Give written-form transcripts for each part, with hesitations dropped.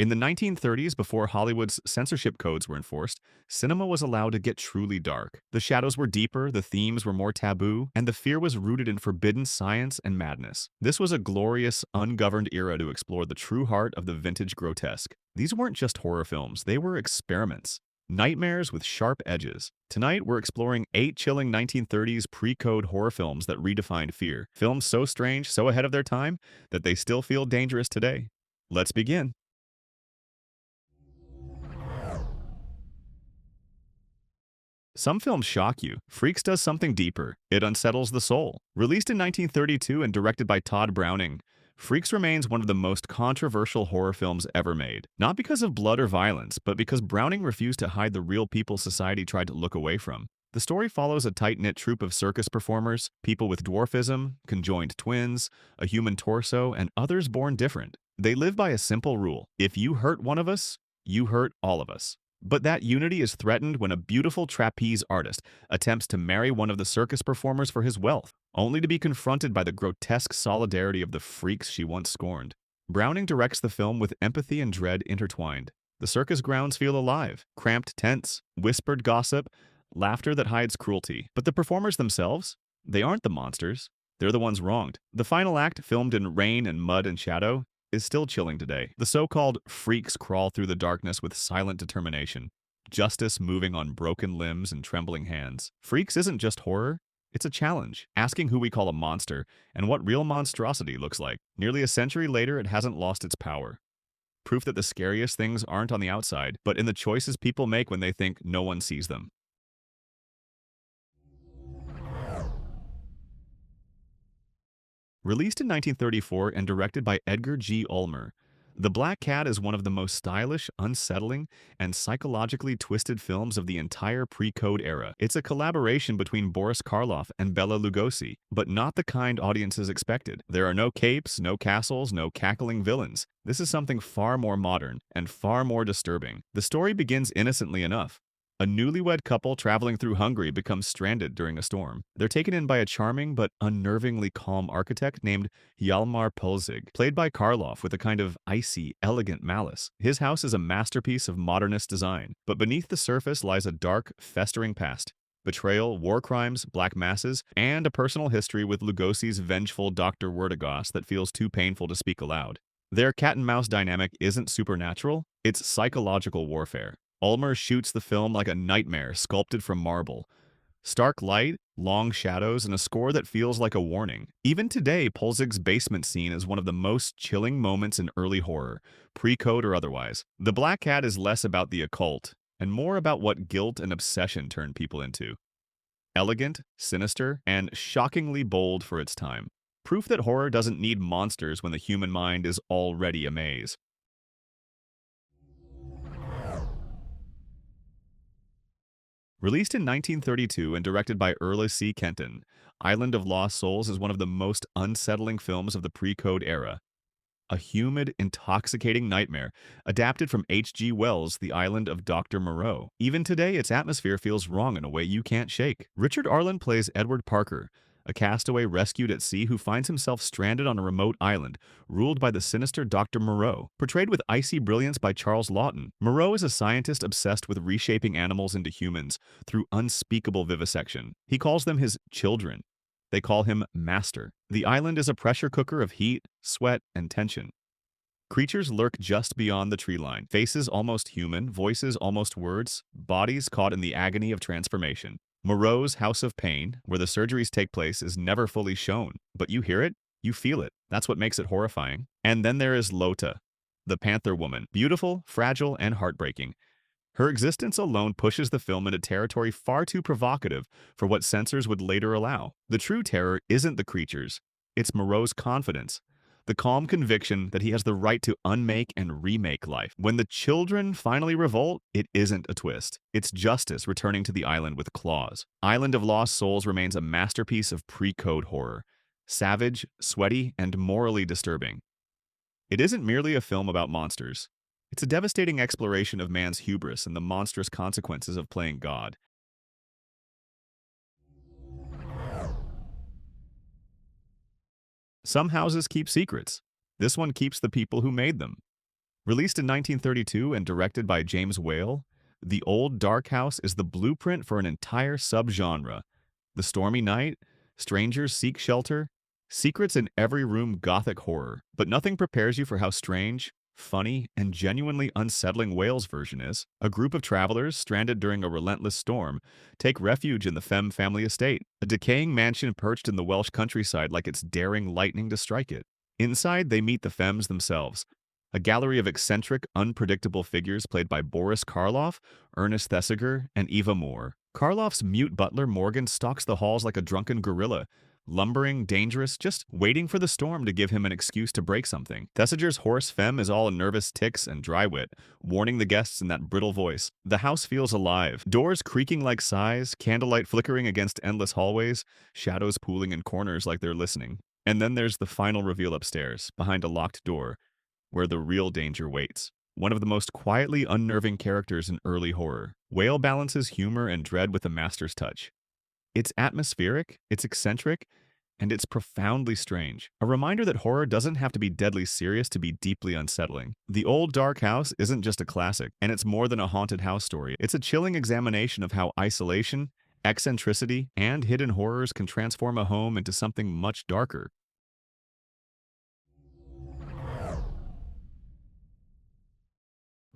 In the 1930s, before Hollywood's censorship codes were enforced, cinema was allowed to get truly dark. The shadows were deeper, the themes were more taboo, and the fear was rooted in forbidden science and madness. This was a glorious, ungoverned era to explore the true heart of the vintage grotesque. These weren't just horror films, they were experiments. Nightmares with sharp edges. Tonight, we're exploring 8 chilling 1930s pre-code horror films that redefined fear. Films so strange, so ahead of their time, that they still feel dangerous today. Let's begin. Some films shock you. Freaks does something deeper. It unsettles the soul. Released in 1932 and directed by Todd Browning, Freaks remains one of the most controversial horror films ever made. Not because of blood or violence, but because Browning refused to hide the real people society tried to look away from. The story follows a tight-knit troupe of circus performers, people with dwarfism, conjoined twins, a human torso, and others born different. They live by a simple rule: if you hurt one of us, you hurt all of us. But that unity is threatened when a beautiful trapeze artist attempts to marry one of the circus performers for his wealth, only to be confronted by the grotesque solidarity of the freaks she once scorned. Browning directs the film with empathy and dread intertwined. The circus grounds feel alive, cramped tents, whispered gossip, laughter that hides cruelty. But the performers themselves? They aren't the monsters. They're the ones wronged. The final act, filmed in rain and mud and shadow, is still chilling today. The so-called freaks crawl through the darkness with silent determination, justice moving on broken limbs and trembling hands. Freaks isn't just horror, it's a challenge, asking who we call a monster and what real monstrosity looks like. Nearly a century later, it hasn't lost its power. Proof that the scariest things aren't on the outside, but in the choices people make when they think no one sees them. Released in 1934 and directed by Edgar G. Ulmer, The Black Cat is one of the most stylish, unsettling, and psychologically twisted films of the entire pre-code era. It's a collaboration between Boris Karloff and Bela Lugosi, but not the kind audiences expected. There are no capes, no castles, no cackling villains. This is something far more modern and far more disturbing. The story begins innocently enough. A newlywed couple traveling through Hungary becomes stranded during a storm. They're taken in by a charming but unnervingly calm architect named Hjalmar Pulzig, played by Karloff with a kind of icy, elegant malice. His house is a masterpiece of modernist design, but beneath the surface lies a dark, festering past. Betrayal, war crimes, black masses, and a personal history with Lugosi's vengeful Dr. Werdegas that feels too painful to speak aloud. Their cat-and-mouse dynamic isn't supernatural, it's psychological warfare. Ulmer shoots the film like a nightmare sculpted from marble. Stark light, long shadows, and a score that feels like a warning. Even today, Pulzig's basement scene is one of the most chilling moments in early horror, pre-code or otherwise. The Black Cat is less about the occult, and more about what guilt and obsession turn people into. Elegant, sinister, and shockingly bold for its time. Proof that horror doesn't need monsters when the human mind is already a maze. Released in 1932 and directed by Erla C. Kenton, Island of Lost Souls is one of the most unsettling films of the pre-code era. A humid, intoxicating nightmare, adapted from H.G. Wells' The Island of Dr. Moreau. Even today, its atmosphere feels wrong in a way you can't shake. Richard Arlen plays Edward Parker, a castaway rescued at sea who finds himself stranded on a remote island, ruled by the sinister Dr. Moreau. Portrayed with icy brilliance by Charles Laughton, Moreau is a scientist obsessed with reshaping animals into humans through unspeakable vivisection. He calls them his children. They call him Master. The island is a pressure cooker of heat, sweat, and tension. Creatures lurk just beyond the tree line, faces almost human, voices almost words, bodies caught in the agony of transformation. Moreau's House of Pain, where the surgeries take place, is never fully shown, but you hear it, you feel it. That's what makes it horrifying. And then there is Lota, the Panther Woman, beautiful, fragile, and heartbreaking. Her existence alone pushes the film into territory far too provocative for what censors would later allow. The true terror isn't the creatures, it's Moreau's confidence. The calm conviction that he has the right to unmake and remake life. When the children finally revolt, it isn't a twist. It's justice returning to the island with claws. Island of Lost Souls remains a masterpiece of pre-code horror. Savage, sweaty, and morally disturbing. It isn't merely a film about monsters. It's a devastating exploration of man's hubris and the monstrous consequences of playing God. Some houses keep secrets. This one keeps the people who made them. Released in 1932 and directed by James Whale, The Old Dark House is the blueprint for an entire subgenre. The stormy night, strangers seek shelter, secrets in every room gothic horror. But nothing prepares you for how strange, funny, and genuinely unsettling Whale's version is. A group of travelers, stranded during a relentless storm, take refuge in the Femme family estate, a decaying mansion perched in the Welsh countryside like it's daring lightning to strike it. Inside, they meet the Femmes themselves, a gallery of eccentric, unpredictable figures played by Boris Karloff, Ernest Thesiger, and Eva Moore. Karloff's mute butler Morgan stalks the halls like a drunken gorilla, lumbering, dangerous, just waiting for the storm to give him an excuse to break something. Thesiger's horse Femme is all nervous tics and dry wit, warning the guests in that brittle voice. The house feels alive, doors creaking like sighs, candlelight flickering against endless hallways, shadows pooling in corners like they're listening. And then there's the final reveal upstairs, behind a locked door, where the real danger waits. One of the most quietly unnerving characters in early horror, Whale balances humor and dread with a master's touch. It's atmospheric, it's eccentric, and it's profoundly strange. A reminder that horror doesn't have to be deadly serious to be deeply unsettling. The Old Dark House isn't just a classic, and it's more than a haunted house story. It's a chilling examination of how isolation, eccentricity, and hidden horrors can transform a home into something much darker.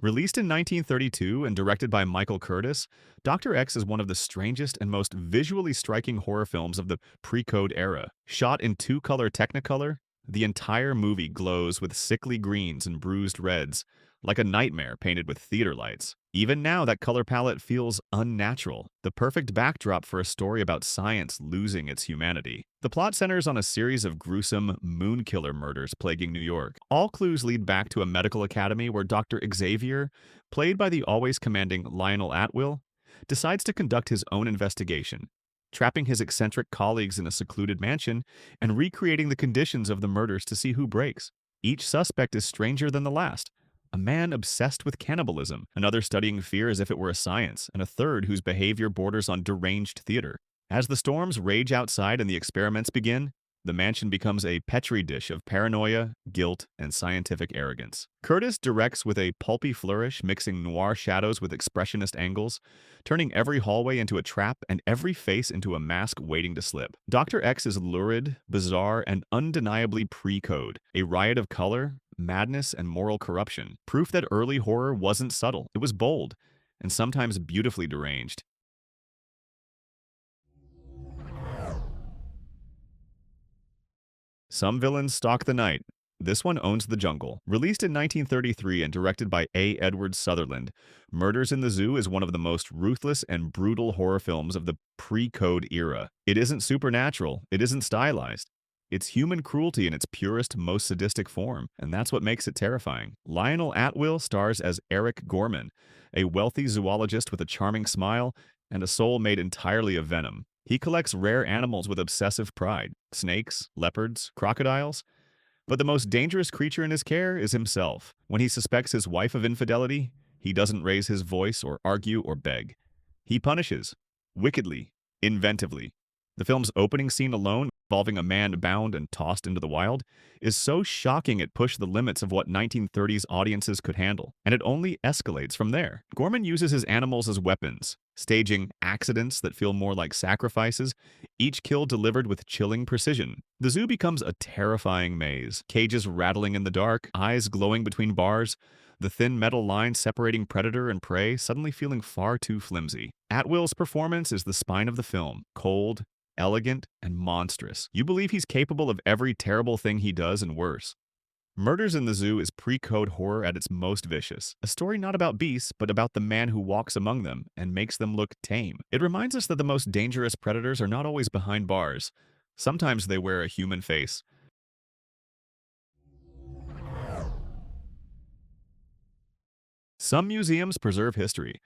Released in 1932 and directed by Michael Curtis, Dr. X is one of the strangest and most visually striking horror films of the pre-code era. Shot in two-color Technicolor, the entire movie glows with sickly greens and bruised reds, like a nightmare painted with theater lights. Even now, that color palette feels unnatural, the perfect backdrop for a story about science losing its humanity. The plot centers on a series of gruesome moonkiller murders plaguing New York. All clues lead back to a medical academy where Dr. Xavier, played by the always commanding Lionel Atwill, decides to conduct his own investigation, trapping his eccentric colleagues in a secluded mansion and recreating the conditions of the murders to see who breaks. Each suspect is stranger than the last. A man obsessed with cannibalism, another studying fear as if it were a science, and a third whose behavior borders on deranged theater. As the storms rage outside and the experiments begin, the mansion becomes a petri dish of paranoia, guilt, and scientific arrogance. Curtis directs with a pulpy flourish, mixing noir shadows with expressionist angles, turning every hallway into a trap and every face into a mask waiting to slip. Dr. X is lurid, bizarre, and undeniably pre-code, a riot of color, madness, and moral corruption. Proof that early horror wasn't subtle, it was bold, and sometimes beautifully deranged. Some villains stalk the night. This one owns the jungle. Released in 1933 and directed by A. Edward Sutherland, Murders in the Zoo is one of the most ruthless and brutal horror films of the pre-code era. It isn't supernatural, it isn't stylized. It's human cruelty in its purest, most sadistic form, and that's what makes it terrifying. Lionel Atwill stars as Eric Gorman, a wealthy zoologist with a charming smile and a soul made entirely of venom. He collects rare animals with obsessive pride, snakes, leopards, crocodiles. But the most dangerous creature in his care is himself. When he suspects his wife of infidelity, he doesn't raise his voice or argue or beg. He punishes, wickedly, inventively. The film's opening scene alone, involving a man bound and tossed into the wild, is so shocking it pushed the limits of what 1930s audiences could handle, and it only escalates from there. Gorman uses his animals as weapons, staging accidents that feel more like sacrifices, each kill delivered with chilling precision. The zoo becomes a terrifying maze, cages rattling in the dark, eyes glowing between bars, the thin metal line separating predator and prey suddenly feeling far too flimsy. Atwill's performance is the spine of the film, cold, elegant, and monstrous. You believe he's capable of every terrible thing he does and worse. Murders in the Zoo is pre-code horror at its most vicious. A story not about beasts, but about the man who walks among them and makes them look tame. It reminds us that the most dangerous predators are not always behind bars. Sometimes they wear a human face. Some museums preserve history.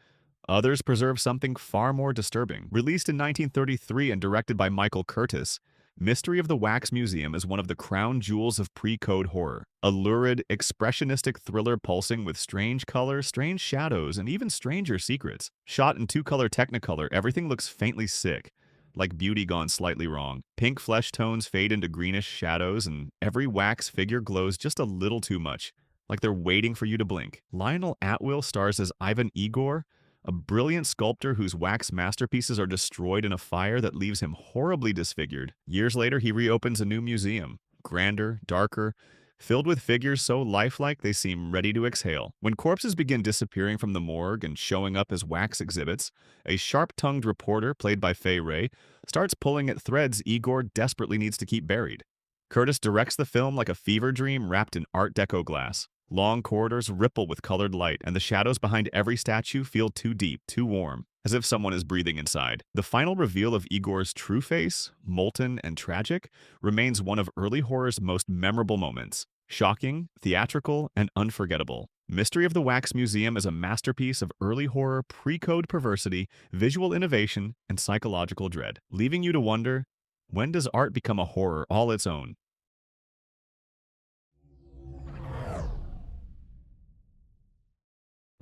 Others preserve something far more disturbing. Released in 1933 and directed by Michael Curtis, Mystery of the Wax Museum is one of the crown jewels of pre-code horror. A lurid, expressionistic thriller pulsing with strange color, strange shadows, and even stranger secrets. Shot in two-color Technicolor, everything looks faintly sick, like beauty gone slightly wrong. Pink flesh tones fade into greenish shadows, and every wax figure glows just a little too much, like they're waiting for you to blink. Lionel Atwill stars as Ivan Igor, a brilliant sculptor whose wax masterpieces are destroyed in a fire that leaves him horribly disfigured. Years later, he reopens a new museum, grander, darker, filled with figures so lifelike they seem ready to exhale. When corpses begin disappearing from the morgue and showing up as wax exhibits, a sharp-tongued reporter, played by Fay Wray, starts pulling at threads Igor desperately needs to keep buried. Curtis directs the film like a fever dream wrapped in Art Deco glass. Long corridors ripple with colored light, and the shadows behind every statue feel too deep, too warm, as if someone is breathing inside. The final reveal of Igor's true face, molten and tragic, remains one of early horror's most memorable moments. Shocking, theatrical, and unforgettable. Mystery of the Wax Museum is a masterpiece of early horror, pre-code perversity, visual innovation, and psychological dread, leaving you to wonder, when does art become a horror all its own?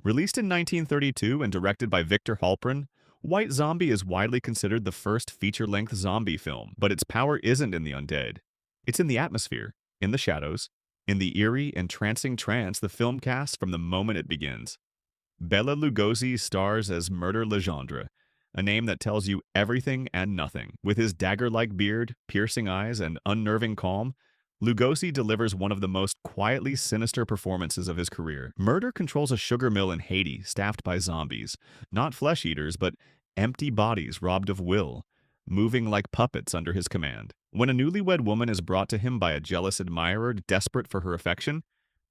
Released in 1932 and directed by Victor Halpern, White Zombie is widely considered the first feature-length zombie film, but its power isn't in the undead. It's in the atmosphere, in the shadows, in the eerie, entrancing trance the film casts from the moment it begins. Bela Lugosi stars as Murder Legendre, a name that tells you everything and nothing. With his dagger-like beard, piercing eyes, and unnerving calm, Lugosi delivers one of the most quietly sinister performances of his career. Murder controls a sugar mill in Haiti staffed by zombies, not flesh-eaters, but empty bodies robbed of will, moving like puppets under his command. When a newlywed woman is brought to him by a jealous admirer desperate for her affection,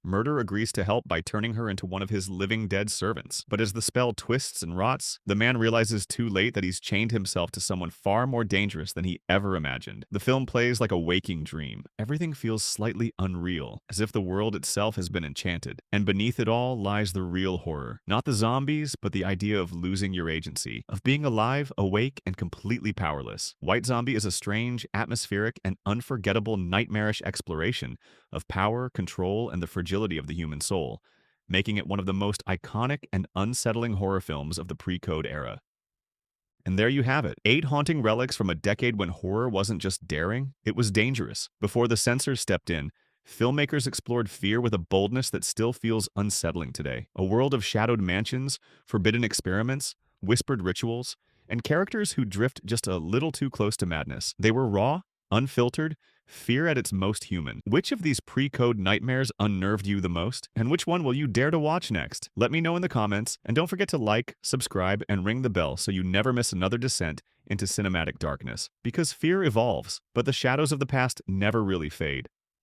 Murder agrees to help by turning her into one of his living dead servants. But as the spell twists and rots, the man realizes too late that he's chained himself to someone far more dangerous than he ever imagined. The film plays like a waking dream. Everything feels slightly unreal, as if the world itself has been enchanted. And beneath it all lies the real horror. Not the zombies, but the idea of losing your agency, of being alive, awake, and completely powerless. White Zombie is a strange, atmospheric, and unforgettable nightmarish exploration of power, control, and the fragility of the human soul, making it one of the most iconic and unsettling horror films of the pre-code era. And there you have it, 8 haunting relics from a decade when horror wasn't just daring, it was dangerous. Before the censors stepped in, filmmakers explored fear with a boldness that still feels unsettling today. A world of shadowed mansions, forbidden experiments, whispered rituals, and characters who drift just a little too close to madness. They were raw, unfiltered, fear at its most human. Which of these pre-code nightmares unnerved you the most? And which one will you dare to watch next? Let me know in the comments, and don't forget to like, subscribe, and ring the bell so you never miss another descent into cinematic darkness. Because fear evolves, but the shadows of the past never really fade.